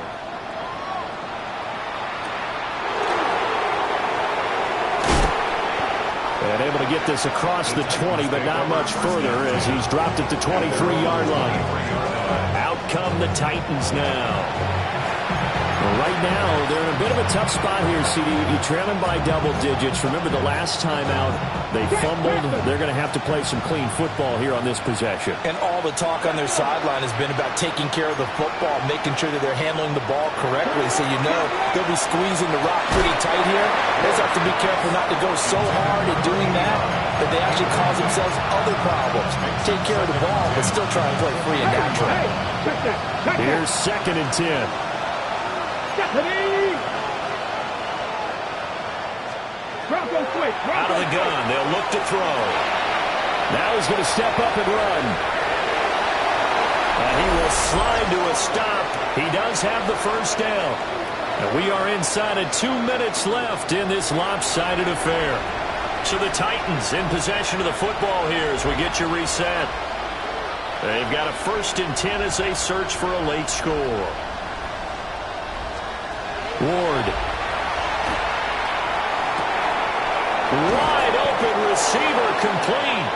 [SPEAKER 1] And able to get this across the 20, but not much further as he's dropped at the 23-yard line. Out come the Titans now. Well, right now, they're in a bit of a tough spot here, CD. You're trailing by double digits. Remember the last time out, they fumbled. They're going to have to play some clean football here on this possession.
[SPEAKER 2] And all the talk on their sideline has been about taking care of the football, making sure that they're handling the ball correctly. So you know they'll be squeezing the rock pretty tight here. They have to be careful not to go so hard in doing that they actually cause themselves other problems. Take care of the ball, but still try and play free and natural.
[SPEAKER 1] Here's 2nd and 10. Out of the gun, they'll look to throw. Now he's going to step up and run. And he will slide to a stop. He does have the 1st down. And we are inside of 2 minutes left in this lopsided affair. So the Titans in possession of the football here as we get you reset. They've got a 1st and 10 as they search for a late score. Ward. Wide open receiver, complete.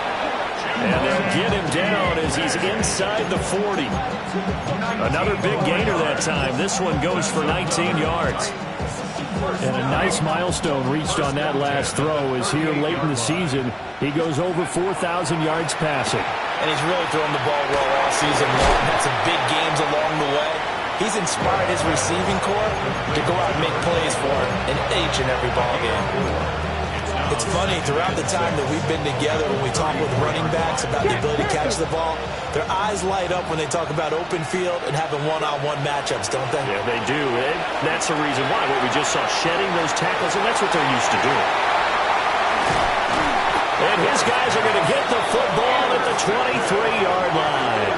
[SPEAKER 1] And they'll get him down as he's inside the 40. Another big gainer that time. This one goes for 19 yards. And a nice milestone reached on that last throw as here late in the season, he goes over 4,000 yards passing.
[SPEAKER 2] And he's really thrown the ball well all season long. Had some big games along the way. He's inspired his receiving corps to go out and make plays for him in each and every ball game. It's funny, throughout the time that we've been together, when we talk with running backs about the ability to catch the ball, their eyes light up when they talk about open field and having one-on-one matchups, don't they?
[SPEAKER 1] Yeah, they do. And that's the reason why. What we just saw, shedding those tackles, and that's what they're used to doing. And his guys are going to get the football at the 23-yard line.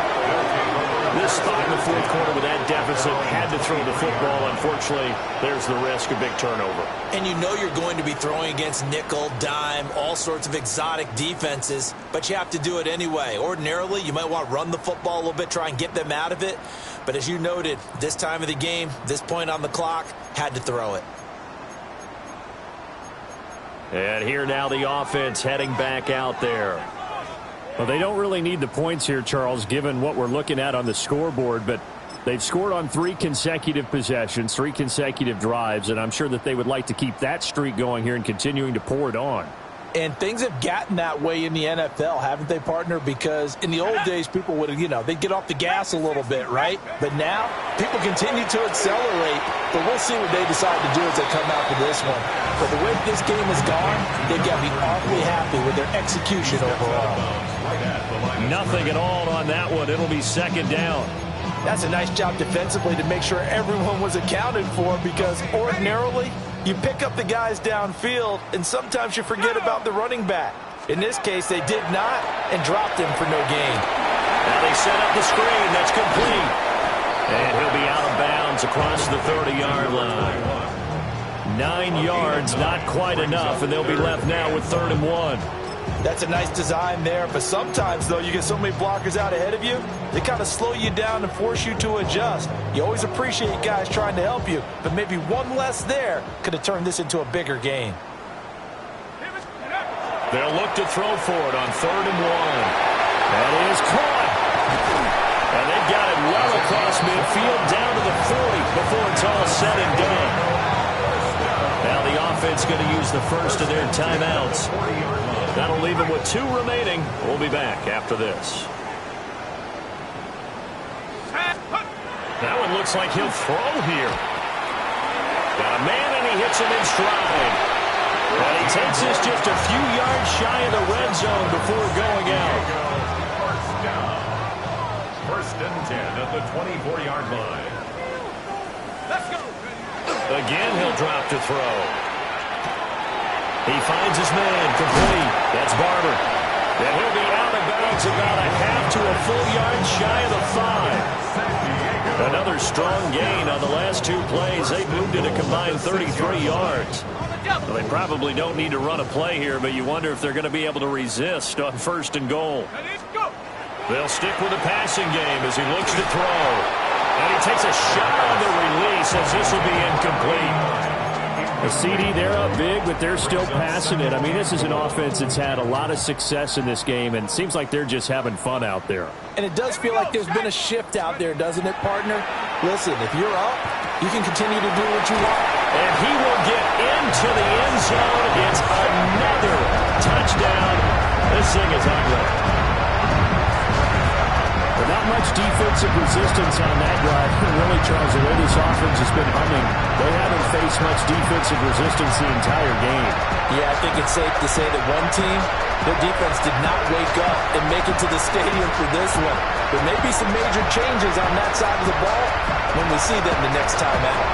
[SPEAKER 1] This thought the fourth quarter with that deficit, had to throw the football. Unfortunately, there's the risk of big turnover.
[SPEAKER 2] And you know you're going to be throwing against nickel, dime, all sorts of exotic defenses, but you have to do it anyway. Ordinarily, you might want to run the football a little bit, try and get them out of it. But as you noted, this time of the game, this point on the clock, had to throw it.
[SPEAKER 1] And here now the offense heading back out there.
[SPEAKER 7] Well, they don't really need the points here, Charles, given what we're looking at on the scoreboard, but they've scored on 3 consecutive possessions, 3 consecutive drives, and I'm sure that they would like to keep that streak going here and continuing to pour it on.
[SPEAKER 3] And things have gotten that way in the NFL, haven't they, partner? Because in the old days, people would, they'd get off the gas a little bit, right? But now, people continue to accelerate. But we'll see what they decide to do as they come out for this one. But the way this game has gone, they've got to be awfully happy with their execution overall.
[SPEAKER 1] Nothing at all on that one. It'll be second down.
[SPEAKER 3] That's a nice job defensively to make sure everyone was accounted for, because ordinarily, you pick up the guys downfield, and sometimes you forget about the running back. In this case, they did not, and dropped him for no gain.
[SPEAKER 1] Now they set up the screen. That's complete. And he'll be out of bounds across the 30-yard line. 9 yards, not quite enough, and they'll be left now with 3rd and 1.
[SPEAKER 3] That's a nice design there, but sometimes, though, you get so many blockers out ahead of you, they kind of slow you down and force you to adjust. You always appreciate guys trying to help you, but maybe one less there could have turned this into a bigger game.
[SPEAKER 1] They'll look to throw for it on 3rd and 1. That is caught. And they've got it well across midfield down to the 40 before it's all said and done. Now the offense going to use the first of their timeouts. That'll leave them with 2 remaining. We'll be back after this. That one looks like he'll throw here. Got a man, and he hits him in stride. And he takes this just a few yards shy of the red zone before going out.
[SPEAKER 4] First down. 1st and 10 at the 24-yard line.
[SPEAKER 5] Let's go.
[SPEAKER 1] Again, he'll drop to throw. He finds his man, complete. That's Barber. And he'll be out of bounds about a half to a full yard shy of the 5. Another strong gain on the last 2 plays. They moved it a combined 33 yards. Well, they probably don't need to run a play here, but you wonder if they're going to be able to resist on 1st and goal. They'll stick with the passing game as he looks to throw. And he takes a shot on the release as this will be incomplete.
[SPEAKER 7] A CD, they're up big, but they're still passing it. I mean, this is an offense that's had a lot of success in this game, and it seems like they're just having fun out there.
[SPEAKER 3] And it does feel like there's been a shift out there, doesn't it, partner? Listen, if you're up, you can continue to do what you want.
[SPEAKER 1] And he will get into the end zone. It's another touchdown. This thing is ugly.
[SPEAKER 7] But not much defensive resistance on that drive. Really, Charles, the way this offense has been humming, they haven't faced much defensive resistance the entire game.
[SPEAKER 3] Yeah, I think it's safe to say that one team, their defense did not wake up and make it to the stadium for this one. There may be some major changes on that side of the ball when we see them the next time out.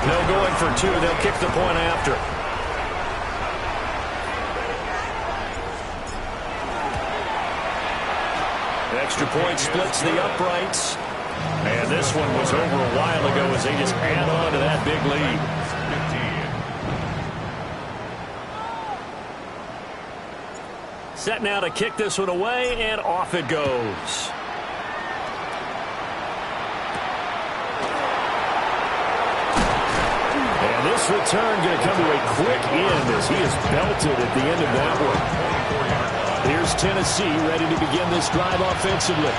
[SPEAKER 1] No going for 2. They'll kick the point after. Extra point splits the uprights. And this one was over a while ago as they just add on to that big lead. 15. Set now to kick this one away, and off it goes. And this return going to come to a quick end as he is belted at the end of that one. Here's Tennessee ready to begin this drive offensively.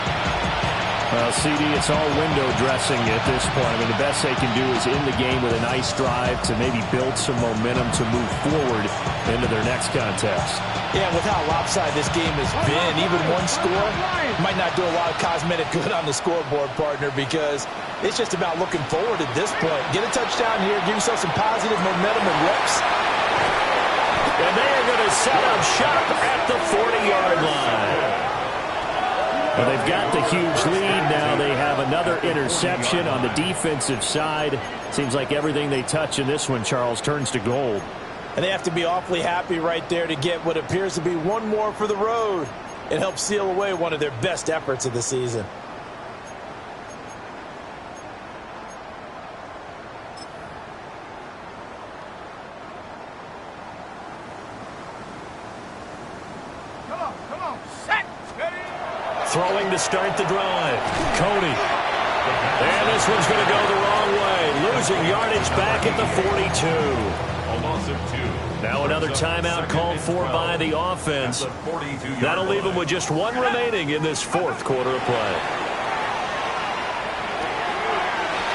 [SPEAKER 7] Well, CD, it's all window dressing at this point. I mean, the best they can do is end the game with a nice drive to maybe build some momentum to move forward into their next contest.
[SPEAKER 3] Yeah, with how lopsided this game has been, even one score might not do a lot of cosmetic good on the scoreboard, partner, because it's just about looking forward at this point. Get a touchdown here, give yourself some positive momentum and reps.
[SPEAKER 1] And they are going to set up shop at the 40-yard line.
[SPEAKER 7] Well, they've got the huge lead now. They have another interception on the defensive side. Seems like everything they touch in this one, Charles, turns to gold.
[SPEAKER 3] And they have to be awfully happy right there to get what appears to be one more for the road. It helps seal away one of their best efforts of the season.
[SPEAKER 5] Come on, set, ready.
[SPEAKER 1] Throwing to start the drive. Cody. And this one's going to go the wrong way. Losing yardage back at the 42.
[SPEAKER 4] A loss of 2.
[SPEAKER 1] Now another timeout called for by the offense. That'll leave them with just one remaining in this fourth quarter of play.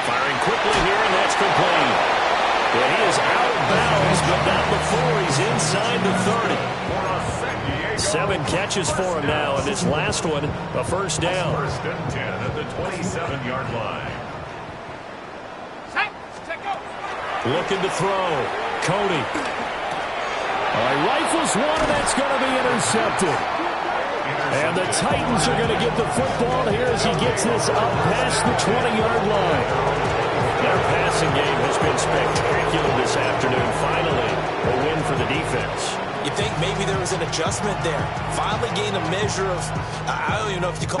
[SPEAKER 1] Firing quickly here, and that's complete. And he is out of bounds, but not before he's inside the 30. 7 catches for him now, and this last one, a first down.
[SPEAKER 4] First and 10 at the 27-yard line.
[SPEAKER 5] Set, go.
[SPEAKER 1] Looking to throw. Cody.
[SPEAKER 7] Rifles one, and that's going to be intercepted. And the Titans are going to get the football here as he gets this up past the 20-yard line.
[SPEAKER 1] Their passing game has been spectacular this afternoon. Finally, a win for the defense.
[SPEAKER 2] You think maybe there was an adjustment there. Finally gained a measure of, I don't even know if you call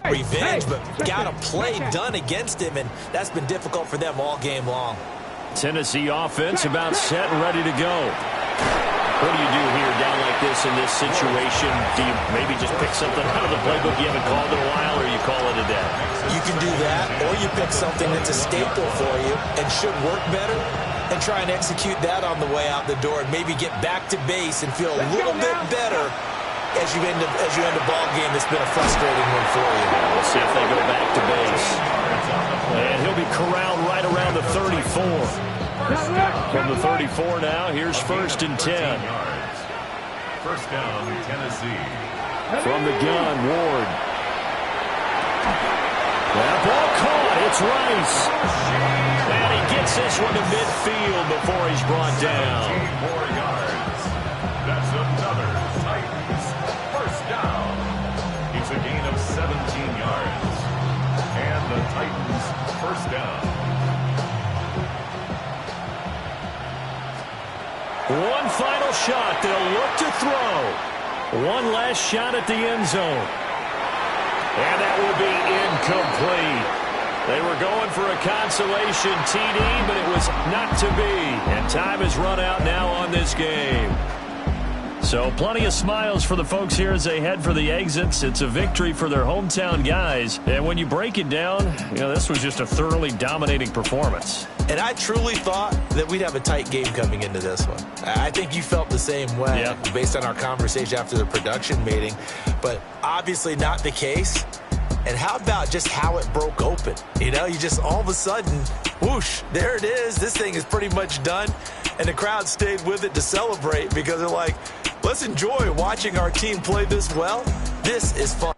[SPEAKER 2] revenge, but got a play done against him, and that's been difficult for them all game long.
[SPEAKER 1] Tennessee offense about set and ready to go. What do you do here down like this in this situation? Do you maybe just pick something out of the playbook you haven't called in a while, or you call it a day?
[SPEAKER 2] You can do that, or you pick something that's a staple for you and should work better and try and execute that on the way out the door and maybe get back to base and feel a little bit better as you end a ball game that's been a frustrating one for you.
[SPEAKER 1] We'll see if they go back to base. And he'll be corralled right around the 34. From the 34 now, here's first and 10.
[SPEAKER 4] First down, Tennessee.
[SPEAKER 1] From the gun, Ward. That ball caught. It's Rice. And he gets this one to midfield before he's brought down.
[SPEAKER 4] 14 more yards. That's another Titans first down. It's a gain of 17 yards. And the Titans first down.
[SPEAKER 1] One final shot. They'll look to throw. One last shot at the end zone. And that will be incomplete. They were going for a consolation TD, but it was not to be. And time has run out now on this game. So plenty of smiles for the folks here as they head for the exits. It's a victory for their hometown guys. And when you break it down, this was just a thoroughly dominating performance.
[SPEAKER 2] And I truly thought that we'd have a tight game coming into this one. I think you felt the same way based on our conversation after the production meeting. But obviously not the case. And how about just how it broke open? You just all of a sudden, whoosh, there it is. This thing is pretty much done. And the crowd stayed with it to celebrate because they're like, let's enjoy watching our team play this well. This is fun.